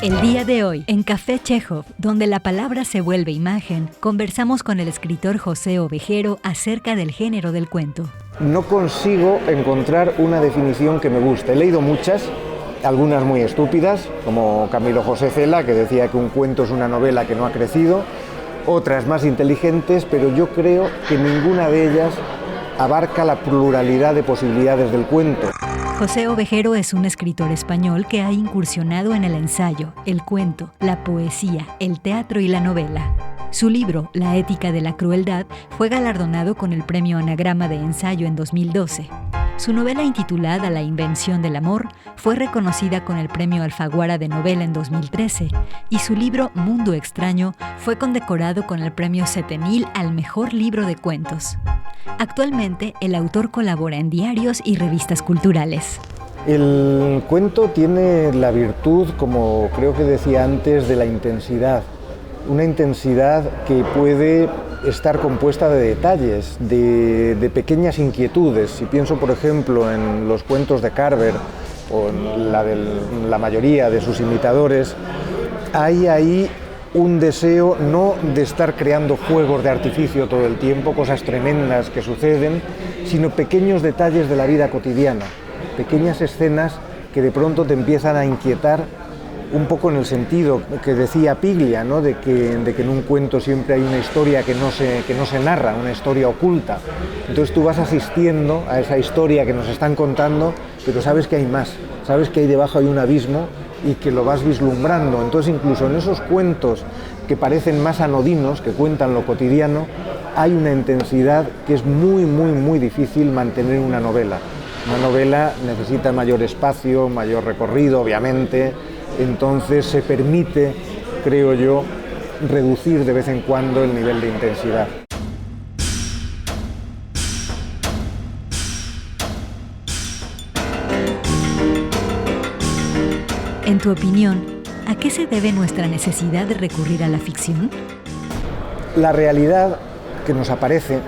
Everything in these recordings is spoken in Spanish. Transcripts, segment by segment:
El día de hoy, en Café Chekhov, donde la palabra se vuelve imagen, conversamos con el escritor José Ovejero acerca del género del cuento. No consigo encontrar una definición que me guste. He leído muchas, algunas muy estúpidas, como Camilo José Cela, que decía que un cuento es una novela que no ha crecido, otras más inteligentes, pero yo creo que ninguna de ellas abarca la pluralidad de posibilidades del cuento. José Ovejero es un escritor español que ha incursionado en el ensayo, el cuento, la poesía, el teatro y la novela. Su libro, La ética de la crueldad, fue galardonado con el Premio Anagrama de Ensayo en 2012. Su novela intitulada La invención del amor fue reconocida con el Premio Alfaguara de Novela en 2013 y su libro Mundo extraño fue condecorado con el Premio 7000 al mejor libro de cuentos. Actualmente, el autor colabora en diarios y revistas culturales. El cuento tiene la virtud, como creo que decía antes, de la intensidad. Una intensidad que puede estar compuesta de detalles, de pequeñas inquietudes. Si pienso, por ejemplo, en los cuentos de Carver o en la mayoría de sus imitadores, hay ahí un deseo no de estar creando fuegos de artificio todo el tiempo, cosas tremendas que suceden, sino pequeñños detalles de la vida cotidiana, pequeñas escenas que de pronto te empiezan a inquietar, un poco en el sentido que decía Piglia, ¿no? de que en un cuento siempre hay una historia que no se narra, una historia oculta. Entonces tú vas asistiendo a esa historia que nos están contando, pero sabes que hay más, sabes que ahí debajo hay un abismo y que lo vas vislumbrando. Entonces incluso en esos cuentos que parecen más anodinos, que cuentan lo cotidiano, hay una intensidad que es muy, muy, muy difícil mantener en una novela. Una novela necesita mayor espacio, mayor recorrido, obviamente. Entonces se permite, creo yo, reducir de vez en cuando el nivel de intensidad. En tu opinión, ¿a qué se debe nuestra necesidad de recurrir a la ficción? La realidad que nos aparece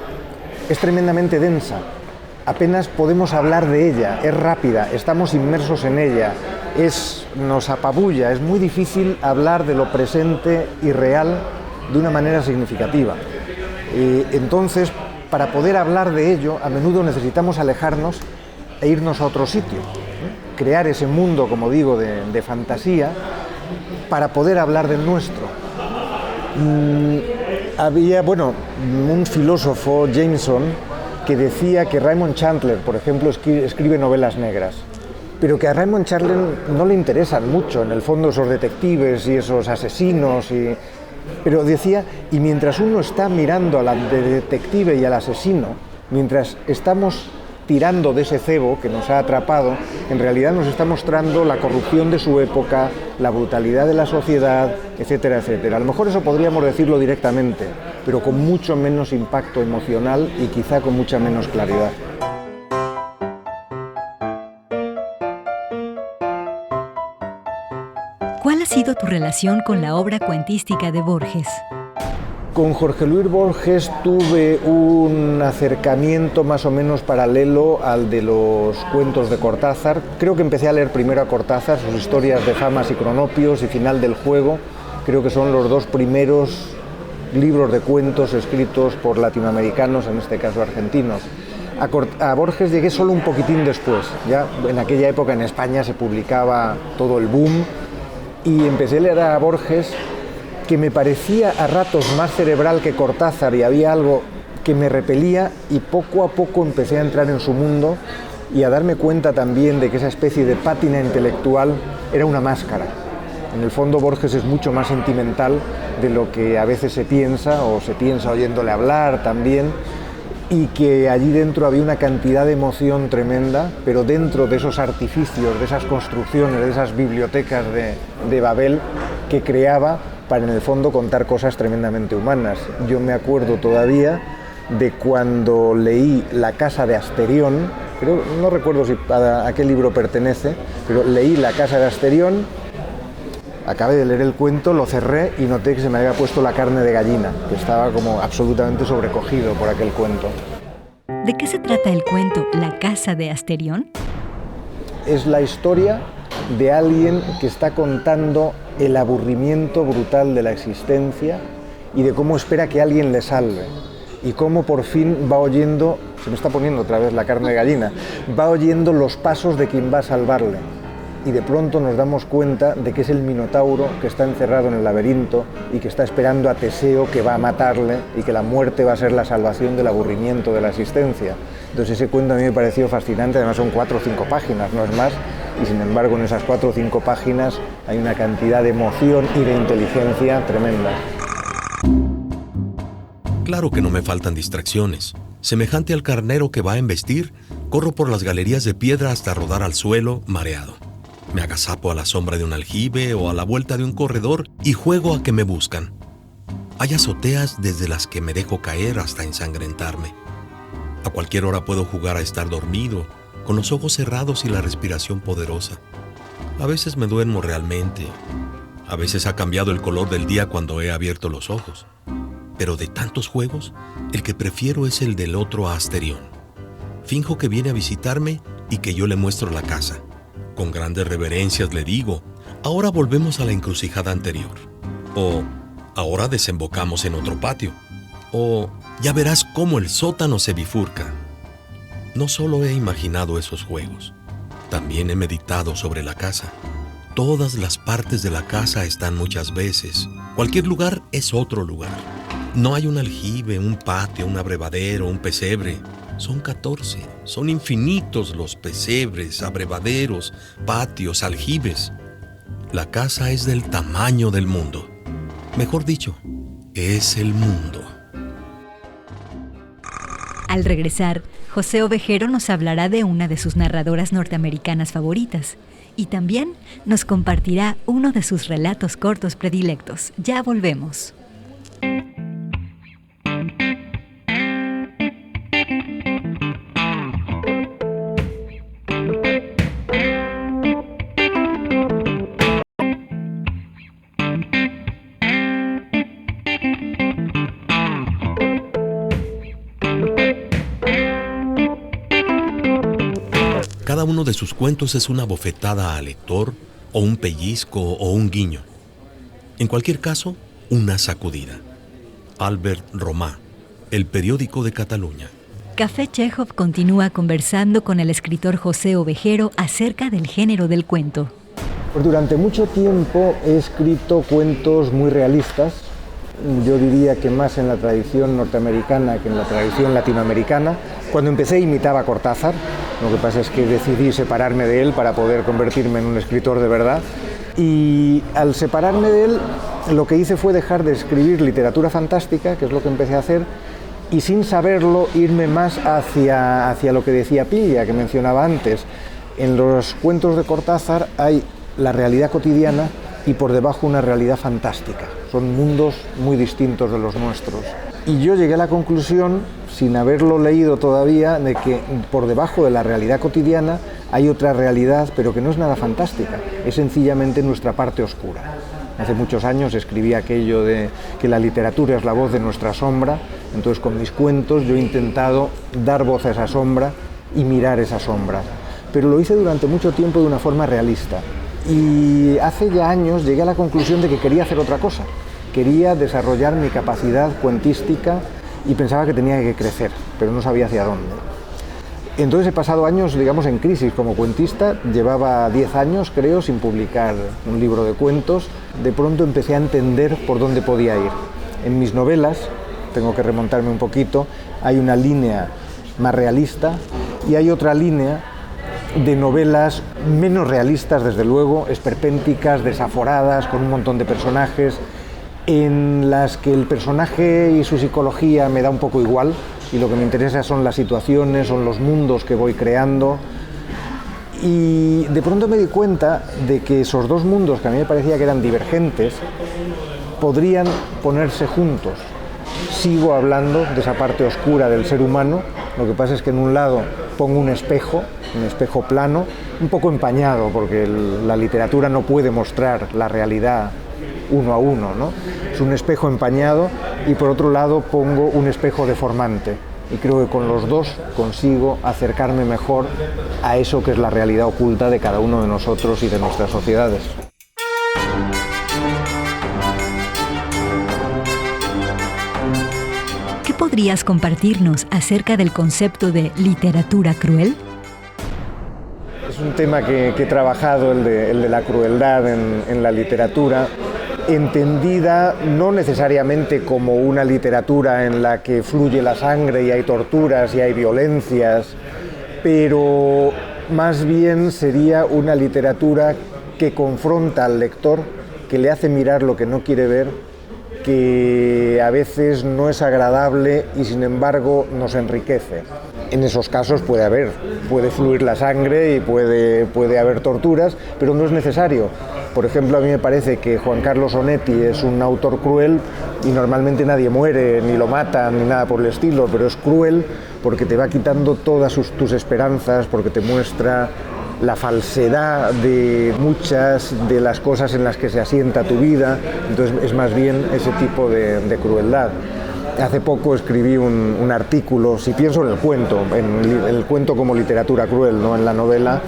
es tremendamente densa. Apenas podemos hablar de ella, es rápida, estamos inmersos en ella, nos apabulla, es muy difícil hablar de lo presente y real de una manera significativa. Entonces, para poder hablar de ello, a menudo necesitamos alejarnos e irnos a otro sitio, crear ese mundo, como digo, de fantasía, para poder hablar del nuestro. Había, un filósofo, Jameson, que decía que Raymond Chandler, por ejemplo, escribe novelas negras, pero que a Raymond Chandler no le interesan mucho, en el fondo, esos detectives y esos asesinos, pero decía, y mientras uno está mirando al detective y al asesino, mientras estamos tirando de ese cebo que nos ha atrapado, en realidad nos está mostrando la corrupción de su época, la brutalidad de la sociedad, etcétera, etcétera. A lo mejor eso podríamos decirlo directamente, pero con mucho menos impacto emocional y quizá con mucha menos claridad. ¿Cuál ha sido tu relación con la obra cuentística de Borges? Con Jorge Luis Borges tuve un acercamiento más o menos paralelo al de los cuentos de Cortázar. Creo que empecé a leer primero a Cortázar, sus historias de Famas y Cronopios y Final del juego. Creo que son los dos primeros libros de cuentos escritos por latinoamericanos, en este caso argentinos. A Borges llegué solo un poquitín después. Ya en aquella época en España se publicaba todo el boom y empecé a leer a Borges, que me parecía a ratos más cerebral que Cortázar y había algo que me repelía, y poco a poco empecé a entrar en su mundo y a darme cuenta también de que esa especie de pátina intelectual era una máscara. En el fondo Borges es mucho más sentimental de lo que a veces se piensa, o se piensa oyéndole hablar también, y que allí dentro había una cantidad de emoción tremenda, pero dentro de esos artificios, de esas construcciones, de esas bibliotecas de Babel que creaba para en el fondo contar cosas tremendamente humanas. Yo me acuerdo todavía de cuando leí La casa de Asterión, no recuerdo a qué libro pertenece, pero leí La casa de Asterión, acabé de leer el cuento, lo cerré y noté que se me había puesto la carne de gallina, que estaba como absolutamente sobrecogido por aquel cuento. ¿De qué se trata el cuento La casa de Asterión? Es la historia de alguien que está contando el aburrimiento brutal de la existencia y de cómo espera que alguien le salve y cómo por fin va oyendo, se me está poniendo otra vez la carne de gallina, va oyendo los pasos de quien va a salvarle. Y de pronto nos damos cuenta de que es el Minotauro que está encerrado en el laberinto y que está esperando a Teseo, que va a matarle, y que la muerte va a ser la salvación del aburrimiento de la existencia. Entonces ese cuento a mí me pareció fascinante, además son 4 o 5 páginas, no es más, y sin embargo en esas 4 o 5 páginas hay una cantidad de emoción y de inteligencia tremenda. Claro que no me faltan distracciones. Semejante al carnero que va a embestir, corro por las galerías de piedra hasta rodar al suelo, mareado. Me agazapo a la sombra de un aljibe o a la vuelta de un corredor y juego a que me buscan. Hay azoteas desde las que me dejo caer hasta ensangrentarme. A cualquier hora puedo jugar a estar dormido, con los ojos cerrados y la respiración poderosa. A veces me duermo realmente. A veces ha cambiado el color del día cuando he abierto los ojos. Pero de tantos juegos, el que prefiero es el del otro Asterión. Finjo que viene a visitarme y que yo le muestro la casa. Con grandes reverencias le digo, ahora volvemos a la encrucijada anterior. O, ahora desembocamos en otro patio. O, ya verás cómo el sótano se bifurca. No solo he imaginado esos juegos, también he meditado sobre la casa. Todas las partes de la casa están muchas veces. Cualquier lugar es otro lugar. No hay un aljibe, un patio, un abrevadero, un pesebre. Son 14, son infinitos los pesebres, abrevaderos, patios, aljibes. La casa es del tamaño del mundo. Mejor dicho, es el mundo. Al regresar, José Ovejero nos hablará de una de sus narradoras norteamericanas favoritas y también nos compartirá uno de sus relatos cortos predilectos. Ya volvemos. Cada uno de sus cuentos es una bofetada al lector, o un pellizco, o un guiño. En cualquier caso, una sacudida. Albert Romà, El Periódico de Cataluña. Café Chekhov continúa conversando con el escritor José Ovejero acerca del género del cuento. Pues durante mucho tiempo he escrito cuentos muy realistas, yo diría que más en la tradición norteamericana que en la tradición latinoamericana. Cuando empecé imitaba a Cortázar, lo que pasa es que decidí separarme de él para poder convertirme en un escritor de verdad. Y al separarme de él, lo que hice fue dejar de escribir literatura fantástica, que es lo que empecé a hacer, y sin saberlo irme más hacia lo que decía Pilla, que mencionaba antes. En los cuentos de Cortázar hay la realidad cotidiana y por debajo una realidad fantástica. Son mundos muy distintos de los nuestros. Y yo llegué a la conclusión, sin haberlo leído todavía, de que por debajo de la realidad cotidiana hay otra realidad, pero que no es nada fantástica, es sencillamente nuestra parte oscura. Hace muchos años escribí aquello de que la literatura es la voz de nuestra sombra, entonces con mis cuentos yo he intentado dar voz a esa sombra y mirar esa sombra. Pero lo hice durante mucho tiempo de una forma realista. Y hace ya años llegué a la conclusión de que quería hacer otra cosa. Quería desarrollar mi capacidad cuentística y pensaba que tenía que crecer, pero no sabía hacia dónde. Entonces he pasado años, digamos, en crisis como cuentista. Llevaba 10 años, creo, sin publicar un libro de cuentos. De pronto empecé a entender por dónde podía ir. En mis novelas, tengo que remontarme un poquito, hay una línea más realista y hay otra línea de novelas menos realistas, desde luego, esperpénticas, desaforadas, con un montón de personajes, en las que el personaje y su psicología me da un poco igual y lo que me interesa son las situaciones, son los mundos que voy creando. Y de pronto me di cuenta de que esos dos mundos, que a mí me parecía que eran divergentes, podrían ponerse juntos. Sigo hablando de esa parte oscura del ser humano, lo que pasa es que en un lado pongo un espejo plano, un poco empañado, porque la literatura no puede mostrar la realidad uno a uno, ¿no? Es un espejo empañado, y por otro lado pongo un espejo deformante, y creo que con los dos consigo acercarme mejor a eso que es la realidad oculta de cada uno de nosotros y de nuestras sociedades. ¿Qué podrías compartirnos acerca del concepto de literatura cruel? Es un tema que he trabajado, el de la crueldad en la literatura, entendida no necesariamente como una literatura en la que fluye la sangre y hay torturas y hay violencias, pero más bien sería una literatura que confronta al lector, que le hace mirar lo que no quiere ver, que a veces no es agradable y sin embargo nos enriquece. En esos casos puede fluir la sangre y puede haber torturas, pero no es necesario. Por ejemplo, a mí me parece que Juan Carlos Onetti es un autor cruel y normalmente nadie muere, ni lo matan, ni nada por el estilo, pero es cruel porque te va quitando todas tus esperanzas, porque te muestra la falsedad de muchas de las cosas en las que se asienta tu vida, entonces es más bien ese tipo de crueldad. Hace poco escribí un artículo, si pienso en el cuento como literatura cruel, no en la novela,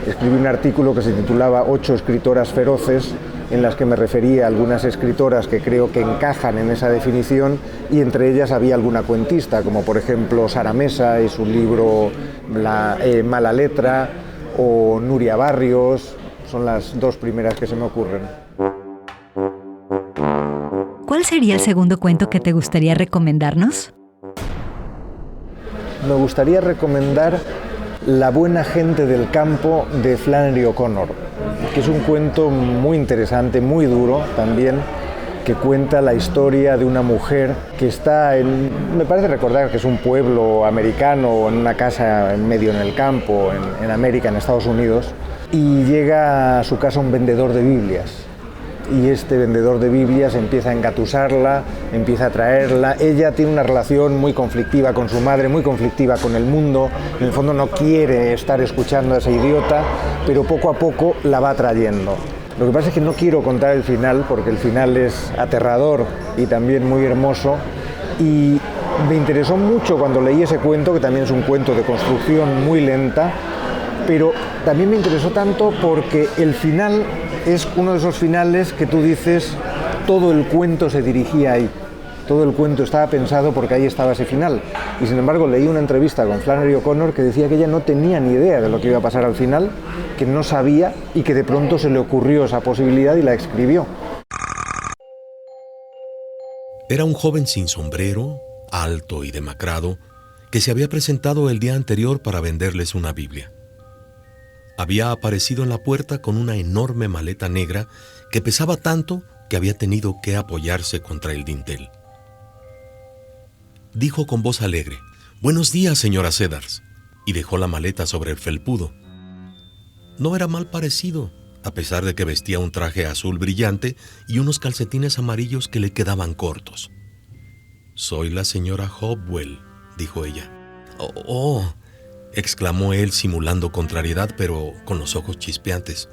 escribí un artículo que se titulaba 8 escritoras feroces, en las que me refería a algunas escritoras que creo que encajan en esa definición, y entre ellas había alguna cuentista, como por ejemplo Sara Mesa y su libro Mala Letra, o Nuria Barrios, son las dos primeras que se me ocurren. ¿Cuál sería el segundo cuento que te gustaría recomendarnos? Me gustaría recomendar La buena gente del campo de Flannery O'Connor, que es un cuento muy interesante, muy duro también, que cuenta la historia de una mujer que está me parece recordar que es un pueblo americano, en una casa en medio en el campo, en América, en Estados Unidos, y llega a su casa un vendedor de Biblias. Y este vendedor de Biblias empieza a engatusarla, empieza a traerla. Ella tiene una relación muy conflictiva con su madre, muy conflictiva con el mundo. En el fondo no quiere estar escuchando a ese idiota, pero poco a poco la va trayendo. Lo que pasa es que no quiero contar el final, porque el final es aterrador y también muy hermoso. Y me interesó mucho cuando leí ese cuento, que también es un cuento de construcción muy lenta, pero también me interesó tanto porque el final es uno de esos finales que tú dices, todo el cuento se dirigía ahí, todo el cuento estaba pensado porque ahí estaba ese final. Y sin embargo leí una entrevista con Flannery O'Connor que decía que ella no tenía ni idea de lo que iba a pasar al final, que no sabía y que de pronto se le ocurrió esa posibilidad y la escribió. Era un joven sin sombrero, alto y demacrado, que se había presentado el día anterior para venderles una Biblia. Había aparecido en la puerta con una enorme maleta negra que pesaba tanto que había tenido que apoyarse contra el dintel. Dijo con voz alegre: «Buenos días, señora Seddars», y dejó la maleta sobre el felpudo. No era mal parecido, a pesar de que vestía un traje azul brillante y unos calcetines amarillos que le quedaban cortos. «Soy la señora Hopwell», dijo ella. «Oh», exclamó él simulando contrariedad, pero con los ojos chispeantes.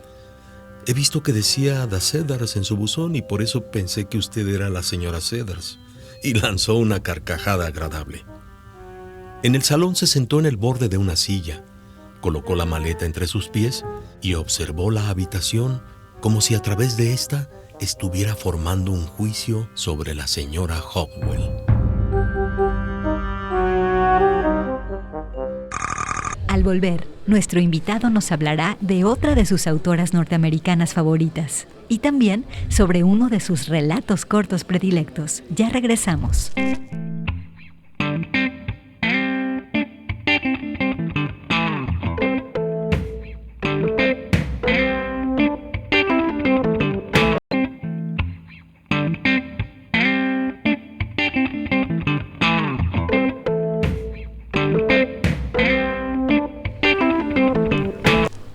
«He visto que decía The Seddars en su buzón y por eso pensé que usted era la señora Seddars», y lanzó una carcajada agradable. En el salón se sentó en el borde de una silla, colocó la maleta entre sus pies y observó la habitación como si a través de esta estuviera formando un juicio sobre la señora Hopwell. Al volver, nuestro invitado nos hablará de otra de sus autoras norteamericanas favoritas y también sobre uno de sus relatos cortos predilectos. Ya regresamos.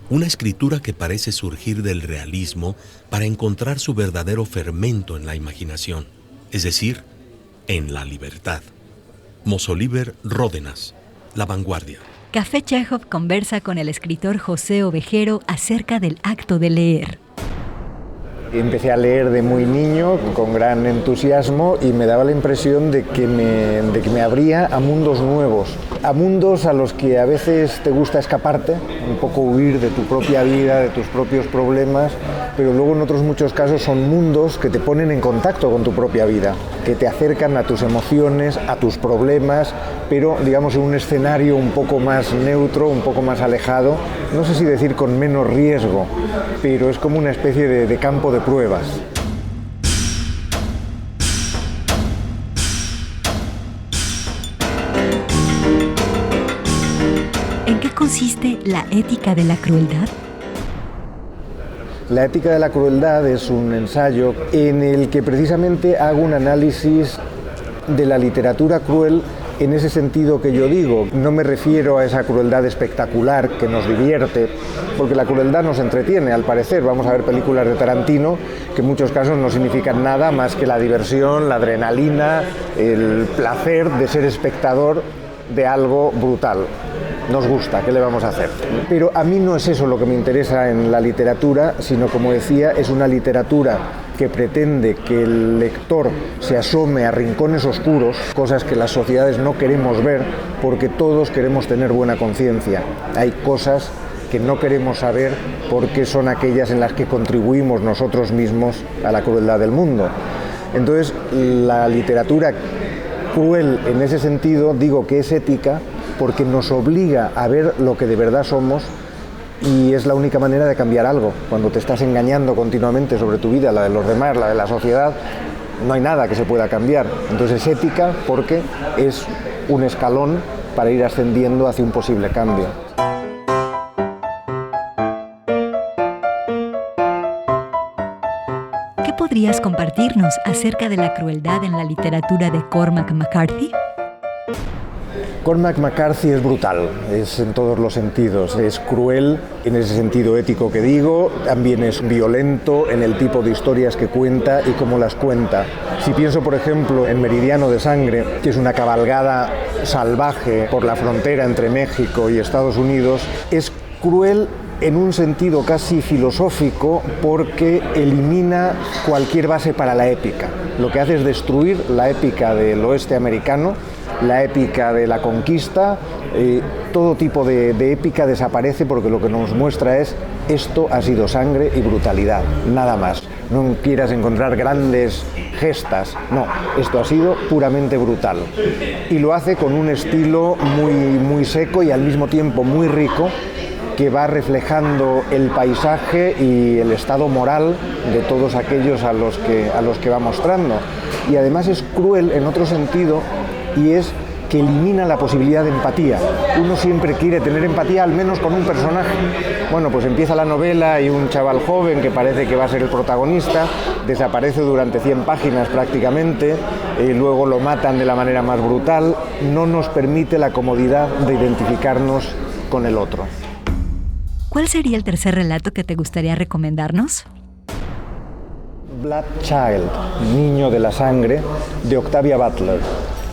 Una escritura que parece surgir del realismo para encontrar su verdadero fermento en la imaginación, es decir, en la libertad. Mozoliber Ródenas, La Vanguardia. Café Chekhov conversa con el escritor José Ovejero acerca del acto de leer. Empecé a leer de muy niño, con gran entusiasmo, y me daba la impresión de que me abría a mundos nuevos, a mundos a los que a veces te gusta escaparte, un poco huir de tu propia vida, de tus propios problemas, pero luego en otros muchos casos son mundos que te ponen en contacto con tu propia vida, que te acercan a tus emociones, a tus problemas, pero digamos en un escenario un poco más neutro, un poco más alejado, no sé si decir con menos riesgo, pero es como una especie de campo de pruebas. ¿En qué consiste la ética de la crueldad? La ética de la crueldad es un ensayo en el que precisamente hago un análisis de la literatura cruel en ese sentido que yo digo. No me refiero a esa crueldad espectacular que nos divierte, porque la crueldad nos entretiene, al parecer. Vamos a ver películas de Tarantino que en muchos casos no significan nada más que la diversión, la adrenalina, el placer de ser espectador de algo brutal. Nos gusta, ¿qué le vamos a hacer? Pero a mí no es eso lo que me interesa en la literatura, sino, como decía, es una literatura que pretende que el lector se asome a rincones oscuros, cosas que las sociedades no queremos ver, porque todos queremos tener buena conciencia. Hay cosas que no queremos saber porque son aquellas en las que contribuimos nosotros mismos a la crueldad del mundo. Entonces, la literatura cruel en ese sentido, digo que es ética, porque nos obliga a ver lo que de verdad somos, y es la única manera de cambiar algo. Cuando te estás engañando continuamente sobre tu vida, la de los demás, la de la sociedad, no hay nada que se pueda cambiar. Entonces es ética porque es un escalón para ir ascendiendo hacia un posible cambio. ¿Qué podrías compartirnos acerca de la crueldad en la literatura de Cormac McCarthy? Cormac McCarthy es brutal, es en todos los sentidos, es cruel en ese sentido ético que digo, también es violento en el tipo de historias que cuenta y cómo las cuenta. Si pienso, por ejemplo, en Meridiano de Sangre, que es una cabalgada salvaje por la frontera entre México y Estados Unidos, es cruel en un sentido casi filosófico porque elimina cualquier base para la épica. Lo que hace es destruir la épica del oeste americano, la épica de la conquista, todo tipo de épica desaparece porque lo que nos muestra es esto ha sido sangre y brutalidad, nada más. No quieras encontrar grandes gestas, no, esto ha sido puramente brutal. Y lo hace con un estilo muy seco y al mismo tiempo muy rico, que va reflejando el paisaje y el estado moral de todos aquellos a los que va mostrando. Y además es cruel en otro sentido, y es que elimina la posibilidad de empatía. Uno siempre quiere tener empatía, al menos con un personaje. Bueno, pues empieza la novela y un chaval joven que parece que va a ser el protagonista desaparece durante 100 páginas prácticamente, y luego lo matan de la manera más brutal. No nos permite la comodidad de identificarnos con el otro. ¿Cuál sería el tercer relato que te gustaría recomendarnos? Blood Child, Niño de la Sangre, de Octavia Butler.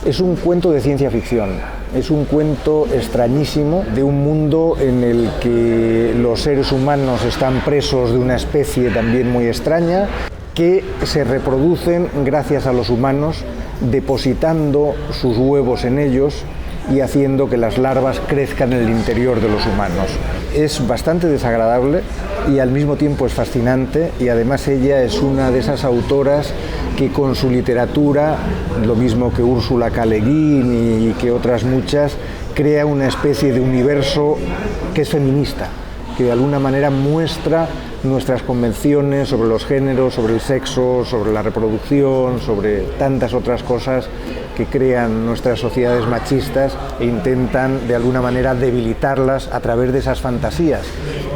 Es un cuento de ciencia ficción, es un cuento extrañísimo de un mundo en el que los seres humanos están presos de una especie también muy extraña, que se reproducen gracias a los humanos, depositando sus huevos en ellos y haciendo que las larvas crezcan en el interior de los humanos. Es bastante desagradable y al mismo tiempo es fascinante, y además ella es una de esas autoras que con su literatura, lo mismo que Úrsula K. Le Guin y que otras muchas, crea una especie de universo que es feminista, que de alguna manera muestra nuestras convenciones sobre los géneros, sobre el sexo, sobre la reproducción, sobre tantas otras cosas que crean nuestras sociedades machistas e intentan de alguna manera debilitarlas a través de esas fantasías.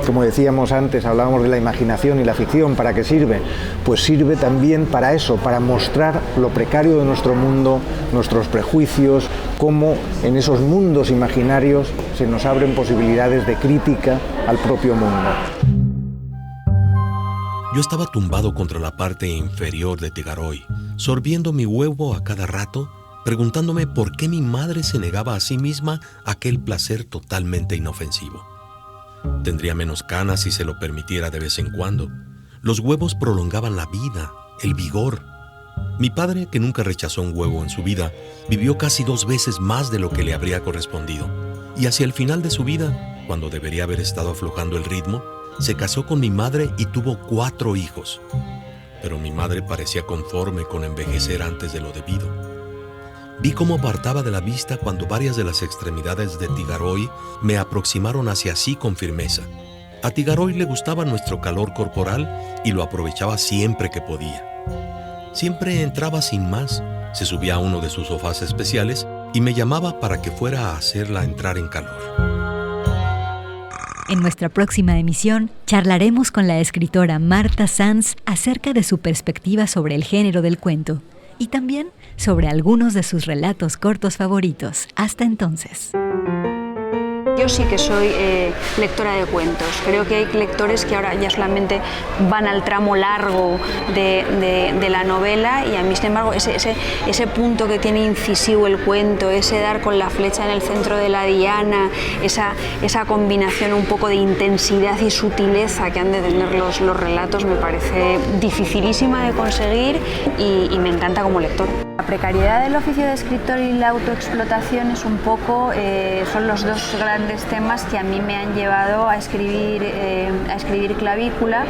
Como decíamos antes, hablábamos de la imaginación y la ficción. ¿Para qué sirve? Pues sirve también para eso, para mostrar lo precario de nuestro mundo, nuestros prejuicios, cómo en esos mundos imaginarios se nos abren posibilidades de crítica al propio mundo. Yo estaba tumbado contra la parte inferior de Tegaroy, sorbiendo mi huevo a cada rato, preguntándome por qué mi madre se negaba a sí misma aquel placer totalmente inofensivo. Tendría menos canas si se lo permitiera de vez en cuando. Los huevos prolongaban la vida, el vigor. Mi padre, que nunca rechazó un huevo en su vida, vivió casi 2 veces más de lo que le habría correspondido. Y hacia el final de su vida, cuando debería haber estado aflojando el ritmo, se casó con mi madre y tuvo 4 hijos. Pero mi madre parecía conforme con envejecer antes de lo debido. Vi cómo apartaba de la vista cuando varias de las extremidades de Tigaroy me aproximaron hacia sí con firmeza. A Tigaroy le gustaba nuestro calor corporal y lo aprovechaba siempre que podía. Siempre entraba sin más, se subía a uno de sus sofás especiales y me llamaba para que fuera a hacerla entrar en calor. En nuestra próxima emisión, charlaremos con la escritora Marta Sanz acerca de su perspectiva sobre el género del cuento y también sobre algunos de sus relatos cortos favoritos. Hasta entonces. Yo sí que soy lectora de cuentos. Creo que hay lectores que ahora ya solamente van al tramo largo de la novela y a mí, sin embargo, ese punto que tiene incisivo el cuento, ese dar con la flecha en el centro de la diana, esa combinación un poco de intensidad y sutileza que han de tener los relatos me parece dificilísima de conseguir y me encanta como lector. La precariedad del oficio de escritor y la autoexplotación es un poco, son los dos grandes temas que a mí me han llevado a escribir Clavícula,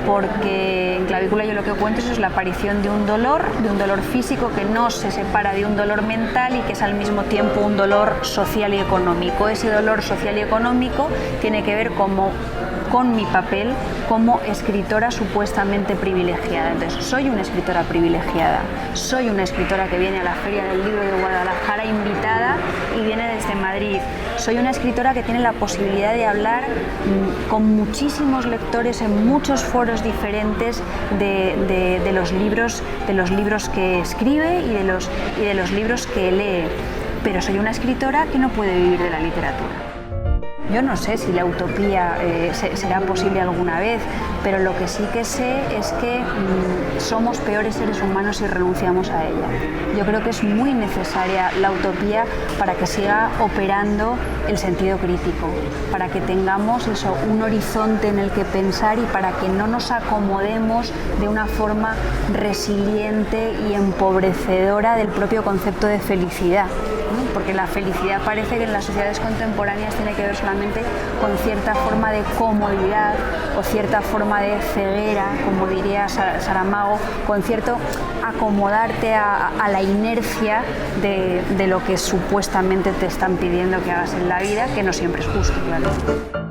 porque en Clavícula yo lo que cuento es la aparición de un dolor físico que no se separa de un dolor mental y que es al mismo tiempo un dolor social y económico. Ese dolor social y económico tiene que ver con mi papel como escritora supuestamente privilegiada. Entonces, soy una escritora privilegiada, soy una escritora que viene a la Feria del Libro de Guadalajara invitada y viene desde Madrid. Soy una escritora que tiene la posibilidad de hablar con muchísimos lectores en muchos foros diferentes de los libros que escribe y de los libros que lee. Pero soy una escritora que no puede vivir de la literatura. Yo no sé si la utopía será posible alguna vez, pero lo que sí que sé es que somos peores seres humanos si renunciamos a ella. Yo creo que es muy necesaria la utopía para que siga operando el sentido crítico, para que tengamos un horizonte en el que pensar y para que no nos acomodemos de una forma resiliente y empobrecedora del propio concepto de felicidad. Porque la felicidad parece que en las sociedades contemporáneas tiene que ver solamente con cierta forma de comodidad o cierta forma de ceguera, como diría Saramago, con cierto acomodarte a la inercia de lo que supuestamente te están pidiendo que hagas en la vida, que no siempre es justo, claro.